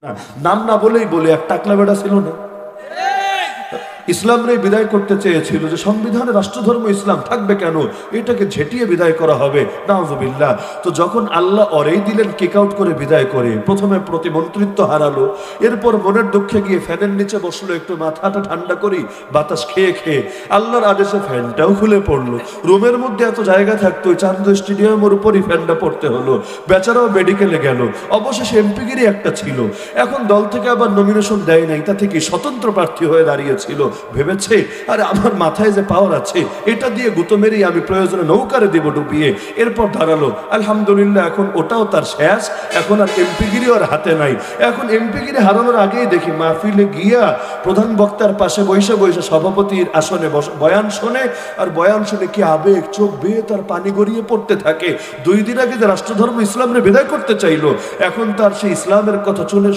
না, নাম না বলেই বলে এক টাকলা বেড়া ছিল না, ইসলামরে বিদায় করতে চেয়েছিল যে সংবিধানে রাষ্ট্রধর্ম ইসলাম থাকবে কেন, এটাকে ঝেঁটিয়ে বিদায় করা হবে, নাউজুবিল্লাহ। তো যখন আল্লাহ অরেই দিলেন, কিক আউট করে বিদায় করে, প্রথমে প্রতিমন্ত্রিত্ব হারালো, এরপর মনের দুঃখে গিয়ে ফ্যানের নিচে বসলো, একটু মাথাটা ঠান্ডা করি বাতাস খেয়ে খেয়ে, আল্লাহর আদেশে ফ্যানটাও খুলে পড়লো। রুমের মধ্যে এত জায়গা থাকতো, ওই চান্দ স্টেডিয়ামের উপরই ফ্যানটা পড়তে হলো, বেচারাও মেডিকেলে গেল। অবশেষে এমপিগিরি একটা ছিল, এখন দল থেকে আবার নমিনেশন দেয় নাই, তা থেকে স্বতন্ত্র প্রার্থী হয়ে দাঁড়িয়েছিল। ভেবেছে আরে আমার মাথায় যে পাওয়ার আছে, এটা দিয়ে গুতো মেরেই আমি প্রয়োজনে নৌকারে দিব ডুবিয়ে। এরপর দাঁড়ালো, আলহামদুলিল্লাহ এখন ওটাও তার শেষ, এখন আর এমপিগিরি ওর হাতে নাই। এখন এমপিগিরি হারানোর আগেই দেখি মাহফিলে গিয়া প্রধান বক্তার পাশে বৈশে বৈশে সভাপতির আসনে বয়ান শোনে, আর বয়ান শুনে কি আবেগ, চোখ বেয়ে তার পানি গড়িয়ে পড়তে থাকে। 2 দিন আগে যে রাষ্ট্রধর্ম ইসলামরে বিদায় করতে চাইলো, এখন তার সেই ইসলামের কথা চলে